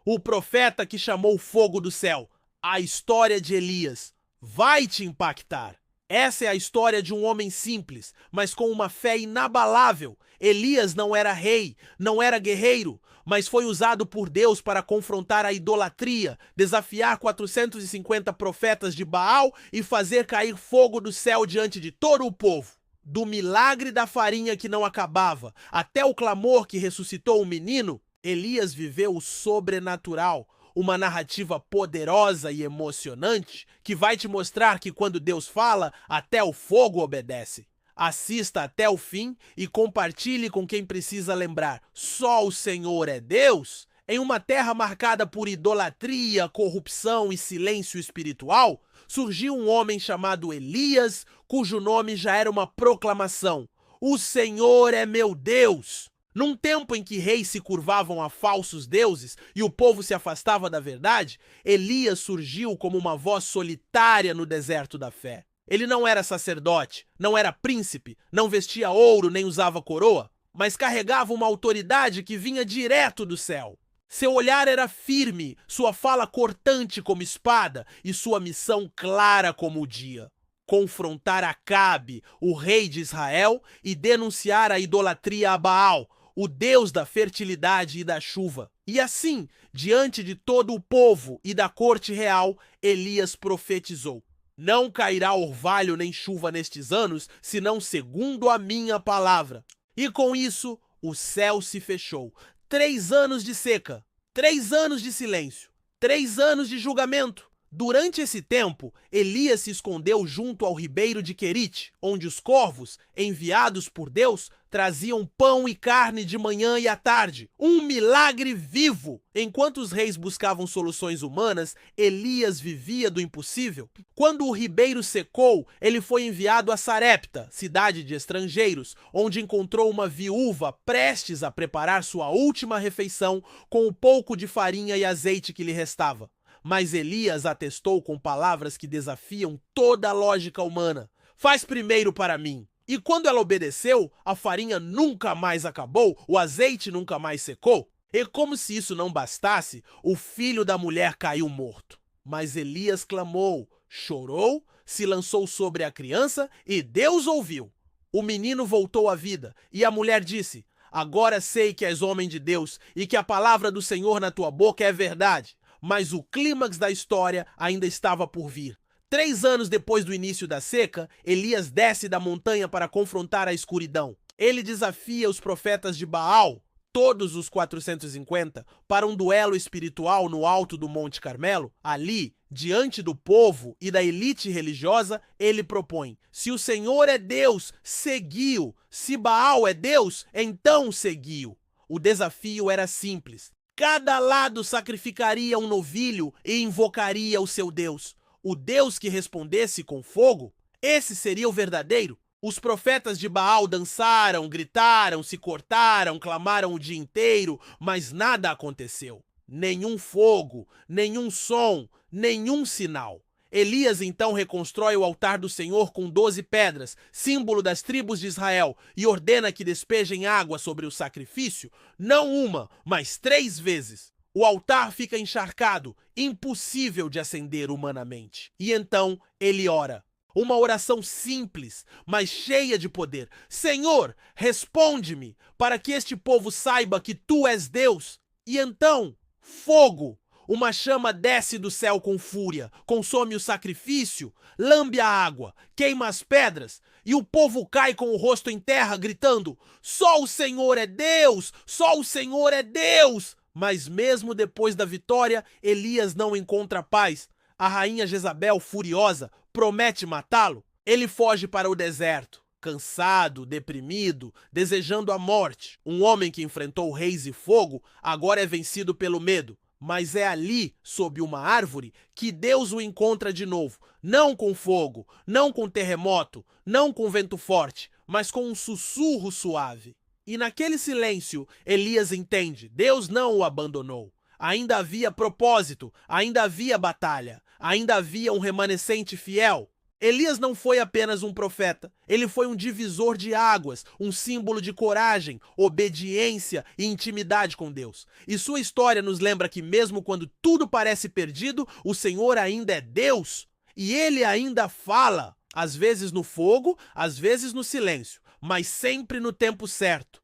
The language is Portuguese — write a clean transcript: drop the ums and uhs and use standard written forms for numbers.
O profeta que chamou fogo do céu. A história de Elias vai te impactar. Essa é a história de um homem simples, mas com uma fé inabalável. Elias não era rei, não era guerreiro, mas foi usado por Deus para confrontar a idolatria, desafiar 450 profetas de Baal e fazer cair fogo do céu diante de todo o povo. Do milagre da farinha que não acabava, até o clamor que ressuscitou o menino, Elias viveu o sobrenatural, uma narrativa poderosa e emocionante que vai te mostrar que quando Deus fala, até o fogo obedece. Assista até o fim e compartilhe com quem precisa lembrar. Só o Senhor é Deus? Em uma terra marcada por idolatria, corrupção e silêncio espiritual, surgiu um homem chamado Elias, cujo nome já era uma proclamação: o Senhor é meu Deus! Num tempo em que reis se curvavam a falsos deuses e o povo se afastava da verdade, Elias surgiu como uma voz solitária no deserto da fé. Ele não era sacerdote, não era príncipe, não vestia ouro nem usava coroa, mas carregava uma autoridade que vinha direto do céu. Seu olhar era firme, sua fala cortante como espada e sua missão clara como o dia: confrontar Acabe, o rei de Israel, e denunciar a idolatria a Baal, o Deus da fertilidade e da chuva. E assim, diante de todo o povo e da corte real, Elias profetizou: não cairá orvalho nem chuva nestes anos, senão segundo a minha palavra. E com isso, o céu se fechou. 3 anos de seca, 3 anos de silêncio, 3 anos de julgamento. Durante esse tempo, Elias se escondeu junto ao ribeiro de Querite, onde os corvos, enviados por Deus, traziam pão e carne de manhã e à tarde. Um milagre vivo! Enquanto os reis buscavam soluções humanas, Elias vivia do impossível. Quando o ribeiro secou, ele foi enviado a Sarepta, cidade de estrangeiros, onde encontrou uma viúva prestes a preparar sua última refeição com o pouco de farinha e azeite que lhe restava. Mas Elias atestou com palavras que desafiam toda a lógica humana: faz primeiro para mim. E quando ela obedeceu, a farinha nunca mais acabou, o azeite nunca mais secou. E como se isso não bastasse, o filho da mulher caiu morto. Mas Elias clamou, chorou, se lançou sobre a criança e Deus ouviu. O menino voltou à vida e a mulher disse: agora sei que és homem de Deus e que a palavra do Senhor na tua boca é verdade. Mas o clímax da história ainda estava por vir. 3 anos depois do início da seca, Elias desce da montanha para confrontar a escuridão. Ele desafia os profetas de Baal, todos os 450, para um duelo espiritual no alto do Monte Carmelo. Ali, diante do povo e da elite religiosa, ele propõe: se o Senhor é Deus, segui-o. Se Baal é Deus, então segui-o. O desafio era simples. Cada lado sacrificaria um novilho e invocaria o seu Deus. O Deus que respondesse com fogo, esse seria o verdadeiro. Os profetas de Baal dançaram, gritaram, se cortaram, clamaram o dia inteiro, mas nada aconteceu. Nenhum fogo, nenhum som, nenhum sinal. Elias então reconstrói o altar do Senhor com 12 pedras, símbolo das tribos de Israel, e ordena que despejem água sobre o sacrifício, não uma, mas 3 vezes. O altar fica encharcado, impossível de acender humanamente. E então ele ora. Uma oração simples, mas cheia de poder: Senhor, responde-me, para que este povo saiba que tu és Deus. E então, fogo! Uma chama desce do céu com fúria, consome o sacrifício, lambe a água, queima as pedras, e o povo cai com o rosto em terra, gritando: só o Senhor é Deus! Só o Senhor é Deus! Mas mesmo depois da vitória, Elias não encontra paz. A rainha Jezabel, furiosa, promete matá-lo. Ele foge para o deserto, cansado, deprimido, desejando a morte. Um homem que enfrentou reis e fogo agora é vencido pelo medo. Mas é ali, sob uma árvore, que Deus o encontra de novo. Não com fogo, não com terremoto, não com vento forte, mas com um sussurro suave. E naquele silêncio, Elias entende: Deus não o abandonou. Ainda havia propósito, ainda havia batalha, ainda havia um remanescente fiel. Elias não foi apenas um profeta, ele foi um divisor de águas, um símbolo de coragem, obediência e intimidade com Deus. E sua história nos lembra que mesmo quando tudo parece perdido, o Senhor ainda é Deus e ele ainda fala, às vezes no fogo, às vezes no silêncio, mas sempre no tempo certo.